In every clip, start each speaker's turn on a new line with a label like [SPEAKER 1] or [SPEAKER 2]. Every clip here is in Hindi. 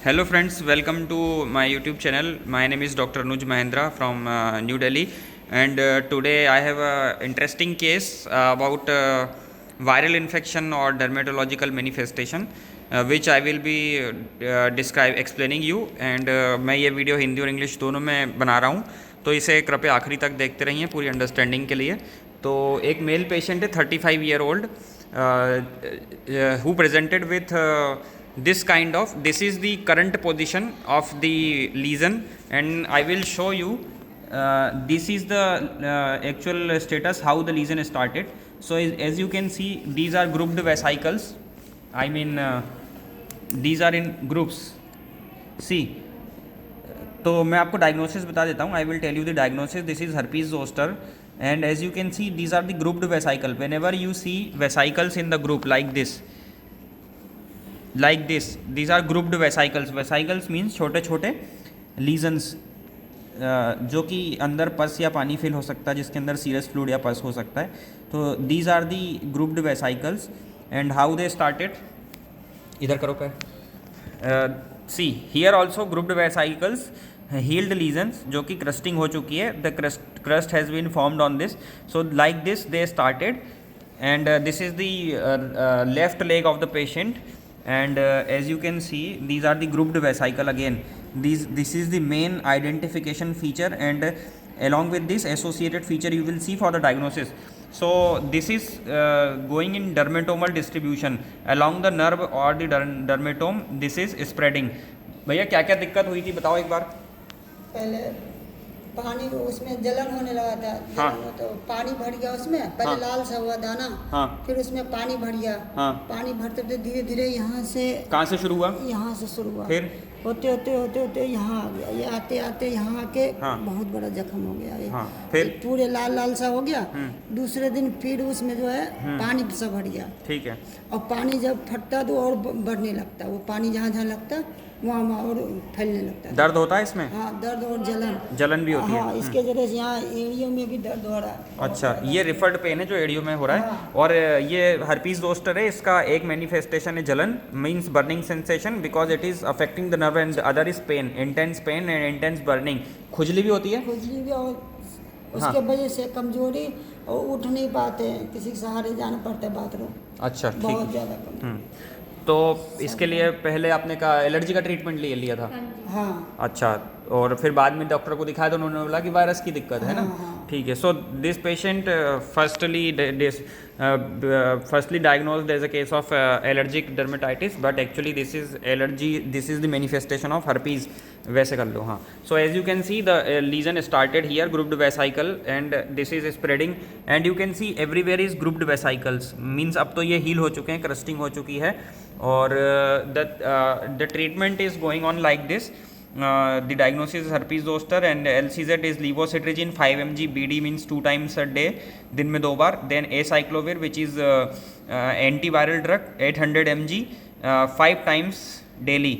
[SPEAKER 1] Hello friends, welcome to my YouTube channel. My name is Dr. Anuj Mahendra from New Delhi, and today I have a interesting case about viral infection or dermatological manifestation, which I will be explaining you. And मैं ये वीडियो हिंदी और इंग्लिश दोनों में बना रहा हूँ, तो इसे कृपया आखिरी तक देखते रहिए पूरी अंडरस्टैंडिंग के लिए। तो एक मेल पेशेंट है 35 year old who presented with this is the current position of the lesion, and I will show you this is the actual status how the lesion started. So as you can see, these are grouped vesicles. I mean these are in groups. See, तो मैं आपको डायग्नोसिस बता देता हूँ. I will tell you the diagnosis. This is herpes zoster, and as you can see, these are the grouped vesicle. Whenever you see vesicles in the group like this, these are grouped vesicles. Vesicles means छोटे छोटे lesions जो कि अंदर पस या पानी फिल हो सकता है, जिसके अंदर सीरस फ्लूइड या पस हो सकता है. तो these are the grouped vesicles, and how they started. इधर करो पैर. See here also grouped vesicles, healed lesions जो कि crusting हो चुकी है. The crust has been formed on this. So like this they started, and this is the left leg of the patient, and as you can see, these are the grouped vesicle again. This is the main identification feature, and along with this associated feature you will see for the diagnosis. So this is going in dermatomal distribution along the nerve or the dermatome. This is spreading. भैया क्या क्या दिक्कत हुई थी बताओ एक बार.
[SPEAKER 2] पहले पानी उसमें जलन होने लगा था. हाँ. तो पानी भर गया उसमें. पहले हाँ. लाल सा हुआ दाना. हाँ. फिर उसमें पानी भर गया. हाँ. पानी भरते भरते धीरे धीरे यहाँ से. कहाँ से शुरू हुआ? यहाँ से शुरू हुआ. फिर होते होते होते होते यहाँ आ गया. ये आते आते यहाँ आके हाँ. बहुत बड़ा जख्म हो गया ये. हाँ. फिर पूरे लाल लाल सा हो गया. दूसरे दिन फिर उसमें जो है पानी सा भर गया. ठीक है. और पानी जब फटता तो और बढ़ने लगता. वो पानी जहाँ जहाँ लगता वहाँ और फैलने लगता है. दर्द होता है इसमें? हाँ, दर्द और जलन भी होती है. हाँ, इसके जरिए से यहाँ एड़ियों में भी दर्द हो रहा है. अच्छा, ये रिफर्ड पेन है जो एड़ियों में हो रहा है. हाँ. और ये हर्पीज जोस्टर है. इसका एक मैनिफेस्टेशन है जलन, means burning sensation, because it is affecting the nerve, and other is pain, intense pain and intense burning. खुजली भी होती है. खुजली भी, और उसके वजह से कमजोरी, और उठ नहीं पाते, किसी के सहारे जाना पड़ता है बाथरूम. अच्छा, बहुत ज़्यादा. तो इसके लिए पहले आपने कहा एलर्जी का ट्रीटमेंट लिया था. हाँ. अच्छा, और फिर बाद में डॉक्टर को दिखाया तो उन्होंने बोला कि वायरस की दिक्कत है ना. ठीक है. So this patient firstly diagnosed as a case of allergic dermatitis, but actually this is the manifestation of herpes. वैसे कर लो. हाँ. So as you can see the lesion started here, grouped vesicle, and this is spreading, and you can see everywhere is grouped vesicles. Means अब तो ये हील हो चुके हैं, क्रस्टिंग हो चुकी है, और the treatment is going on like this. The diagnosis is herpes zoster, and LCZ is levocetirizine 5 mg BD, means 2 times a day, दिन में 2 बार. Then acyclovir, which is antiviral drug, 800 mg 5 times daily,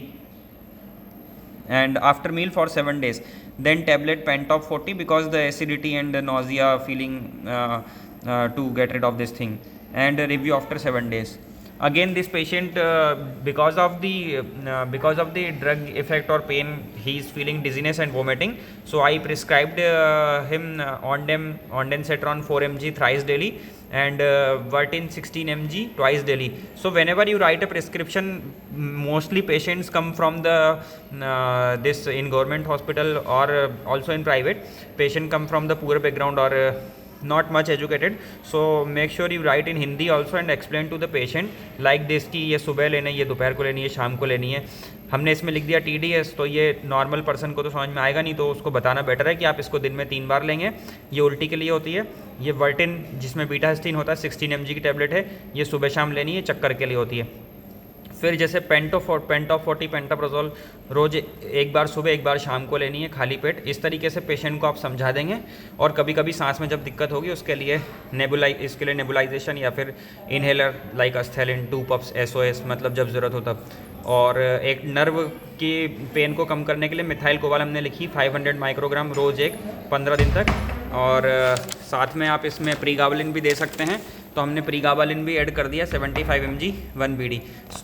[SPEAKER 2] and after meal for 7 days. Then tablet Pentop 40 because the acidity and the nausea feeling to get rid of this thing, and a review after 7 days. Again this patient because of the drug effect or pain, he is feeling dizziness and vomiting, so I prescribed him ondansetron 4 mg thrice daily, and Vertin 16 mg twice daily. So whenever you write a prescription, mostly patients come from the this in government hospital, or also in private. Patient come from the poor background or not much educated, so make sure you write in Hindi also and explain to the patient like this कि ये सुबह लेनी है, ये दोपहर को लेनी है, शाम को लेनी है. हमने इसमें लिख दिया TDS, तो ये नॉर्मल पर्सन को तो समझ में आएगा नहीं, तो उसको बताना बेटर है कि आप इसको दिन में 3 बार लेंगे. ये उल्टी के लिए होती है. ये वर्टिन जिसमें बीटा हिस्टीन होता है 16 mg की टैबलेट है, ये सुबह शाम लेनी है, चक्कर के लिए होती है. फिर जैसे पेंटॉप 40 पेंटाप्रोजोल रोज़ 1 बार सुबह 1 बार शाम को लेनी है खाली पेट. इस तरीके से पेशेंट को आप समझा देंगे. और कभी कभी सांस में जब दिक्कत होगी उसके लिए इसके लिए नेबुलाइजेशन या फिर इनहेलर लाइक अस्थेलिन 2 पफ्स SOS, मतलब जब ज़रूरत हो तब. और एक नर्व की पेन को कम करने के लिए मिथाइल कोबाल हमने लिखी 500 माइक्रोग्राम रोज़ 15 दिन तक. और साथ में आप इसमें प्रीगाबलिन भी दे सकते हैं. तो हमने प्रीगाबालिन भी ऐड कर दिया 75 mg 1 BD।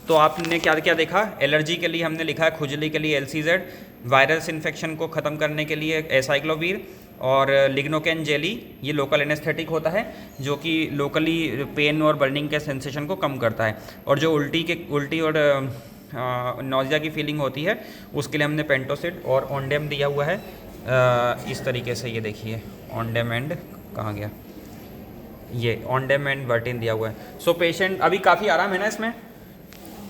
[SPEAKER 2] तो आपने क्या क्या देखा, एलर्जी के लिए हमने लिखा है, खुजली के लिए LCZ, वायरस इन्फेक्शन को ख़त्म करने के लिए एसाइक्लोवीर, और लिग्नोकेन जेली ये लोकल एनेस्थेटिक होता है जो कि लोकली पेन और बर्निंग के सेंसेशन को कम करता है। और जो उल्टी और नौजिया की फीलिंग होती है उसके लिए हमने पेंटोसिड और ऑन्डेम दिया हुआ है इस तरीके से। ये देखिए ऑन्डेम एंड कहाँ गया, ये ऑन्डेम एंड वर्टिन दिया हुआ है। सो पेशेंट अभी काफ़ी आराम है ना इसमें,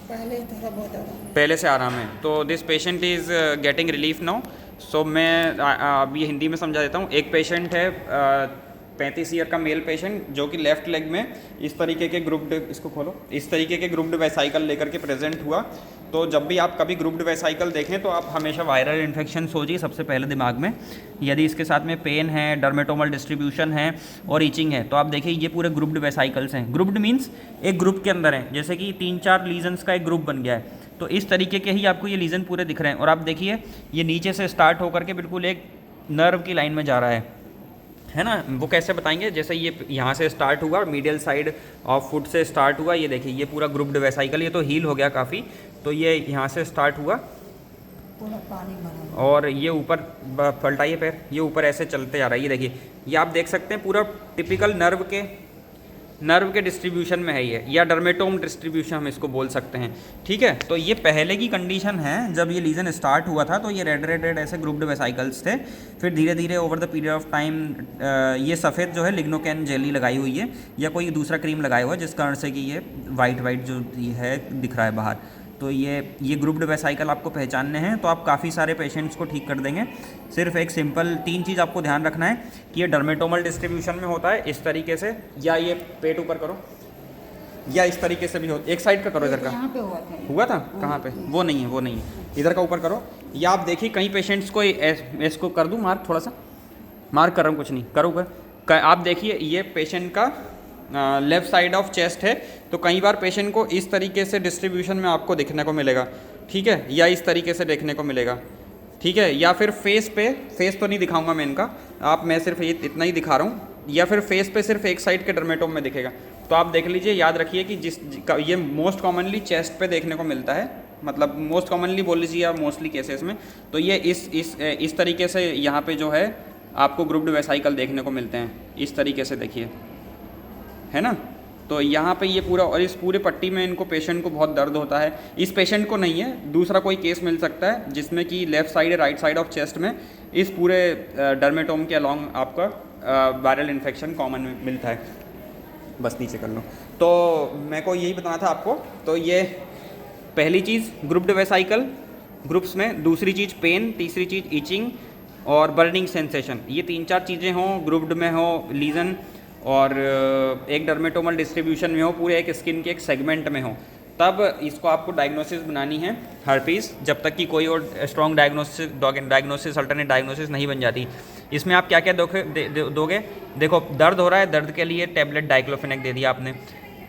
[SPEAKER 3] पहले थोड़ा बहुत आराम है।
[SPEAKER 2] पहले से आराम है। तो this patient is getting relief now. So मैं अब ये हिंदी में समझा देता हूँ। एक पेशेंट है 35 ईयर का मेल पेशेंट जो कि लेफ्ट लेग में इस तरीके के ग्रुप्ड, इसको खोलो, इस तरीके के ग्रुप्ड वेसाइकल लेकर के प्रेजेंट हुआ। तो जब भी आप कभी ग्रुप्ड वेसाइकल देखें तो आप हमेशा वायरल इन्फेक्शन सोचिए सबसे पहले दिमाग में। यदि इसके साथ में पेन है, डर्मेटोमल डिस्ट्रीब्यूशन है और ईचिंग है तो आप देखिए ये पूरे ग्रुप्ड वेसाइकल्स हैं। ग्रुप्ड मीन्स एक ग्रुप के अंदर है, जैसे कि 3-4 लीजन्स का एक ग्रुप बन गया है। तो इस तरीके के ही आपको ये लीजन पूरे दिख रहे हैं। और आप देखिए ये नीचे से स्टार्ट होकर के बिल्कुल एक नर्व की लाइन में जा रहा है ना। वो कैसे बताएंगे, जैसे ये यहाँ से स्टार्ट हुआ और मीडियल साइड ऑफ फुट से स्टार्ट हुआ। ये देखिए ये पूरा ग्रुप्ड वेसाइकल, ये तो हील हो गया काफ़ी। तो ये यहाँ से स्टार्ट हुआ
[SPEAKER 3] पूरा पानी भरा
[SPEAKER 2] और ये ऊपर पलटाइए पैर, ये ऊपर ऐसे चलते जा रहा है। ये देखिए ये आप देख सकते हैं पूरा टिपिकल नर्व के डिस्ट्रीब्यूशन में है ये, या डर्मेटोम डिस्ट्रीब्यूशन हम इसको बोल सकते हैं। ठीक है, तो ये पहले की कंडीशन है। जब ये लीजन स्टार्ट हुआ था तो ये रेड ऐसे ग्रुप्ड वेसाइकल्स थे। फिर धीरे धीरे over the period of time ये सफ़ेद जो है लिग्नोकेन जेली लगाई हुई है या कोई दूसरा क्रीम लगाया हुआ है जिस कारण से कि ये वाइट जो है दिख रहा है बाहर। तो ये ग्रुप्ड वेसाइकल आपको पहचानने हैं तो आप काफ़ी सारे पेशेंट्स को ठीक कर देंगे। सिर्फ एक सिंपल 3 चीज़ आपको ध्यान रखना है कि ये डर्मेटोमल डिस्ट्रीब्यूशन में होता है इस तरीके से, या ये पेट ऊपर करो, या इस तरीके से भी हो। एक साइड का करो, इधर का
[SPEAKER 3] यहाँ पे हुआ था।
[SPEAKER 2] कहाँ पे? वो नहीं है, इधर का ऊपर करो। या आप देखिए कई पेशेंट्स को इसको कर दूँ मार्क, थोड़ा सा मार्क कर रहा हूँ, कुछ नहीं करो ऊपर। आप देखिए ये पेशेंट का लेफ़्ट साइड ऑफ चेस्ट है। तो कई बार पेशेंट को इस तरीके से डिस्ट्रीब्यूशन में आपको देखने को मिलेगा, ठीक है, या इस तरीके से देखने को मिलेगा, ठीक है। या फिर फेस तो नहीं दिखाऊंगा मैं इनका, मैं सिर्फ ये इतना ही दिखा रहा हूँ। या फिर फेस पे सिर्फ एक साइड के डर्मेटोम में दिखेगा। तो आप देख लीजिए, याद रखिए कि ये मोस्ट कॉमनली चेस्ट पे देखने को मिलता है, मतलब मोस्ट कॉमनली बोल लीजिए या मोस्टली केसेस में। तो ये इस तरीके से यहाँ पे जो है आपको ग्रुप्ड वेसाइकल देखने को मिलते हैं, इस तरीके से देखिए, है ना। तो यहाँ पे ये पूरा, और इस पूरे पट्टी में इनको पेशेंट को बहुत दर्द होता है। इस पेशेंट को नहीं है, दूसरा कोई केस मिल सकता है जिसमें कि लेफ़्ट साइड या राइट साइड ऑफ चेस्ट में इस पूरे डर्मेटोम के अलॉन्ग आपका वायरल इन्फेक्शन कॉमन मिलता है। बस नीचे कर लो। तो मेरे को यही बताना था आपको। तो ये पहली चीज़ ग्रुप्ड वेसाइकल ग्रुप्स में, दूसरी चीज़ पेन, तीसरी चीज़ ईचिंग और बर्निंग सेंसेशन। ये 3-4 चीज़ें हों, ग्रुप्ड में हो लीजन और एक डर्मेटोमल डिस्ट्रीब्यूशन में हो, पूरे एक स्किन के एक सेगमेंट में हो, तब इसको आपको डायग्नोसिस बनानी है हर्पीज़, जब तक कि कोई और स्ट्रॉन्ग डायग्नोसिस अल्टरनेट डायग्नोसिस नहीं बन जाती। इसमें आप क्या क्या दोगे? देखो दर्द हो रहा है, दर्द के लिए टैबलेट डाइक्लोफेनेक दे दिया आपने।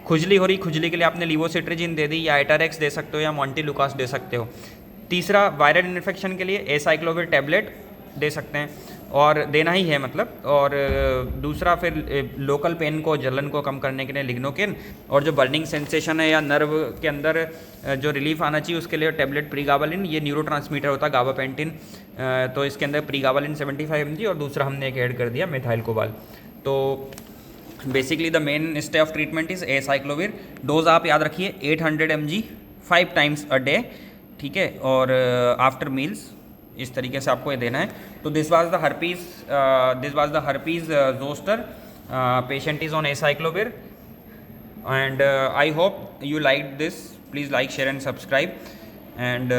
[SPEAKER 2] खुजली हो रही, खुजली के लिए आपने लिवोसिट्रिजिन दे दी, या एटारेक्स दे सकते हो, या मॉन्टेलुकास दे सकते हो। तीसरा वायरल इन्फेक्शन के लिए एसाइक्लोविर टैबलेट दे सकते हैं, और देना ही है मतलब। और दूसरा फिर लोकल पेन को, जलन को कम करने के लिए लिग्नोकेन, और जो बर्निंग सेंसेशन है या नर्व के अंदर जो रिलीफ आना चाहिए उसके लिए टैबलेट प्रीगाबालिन। ये न्यूरोट्रांसमीटर होता है गाबापेंटिन, तो इसके अंदर प्रीगाबालिन 75 mg, और दूसरा हमने एक ऐड कर दिया मेथाइल कोबाल। तो basically the main stay of treatment is acyclovir. Dose आप याद रखिए 800 mg 5 times a day, ठीक है, और आफ्टर मील्स इस तरीके से आपको ये देना है। तो this was the herpes zoster. Patient is on acyclovir and I hope you liked this. Please like, share and subscribe, and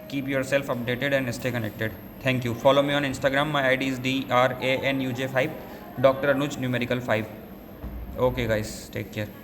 [SPEAKER 2] keep yourself updated and stay connected. Thank you. Follow me on Instagram. My ID is DRANUJ5, Dr. Anuj numerical 5. Okay guys, take care.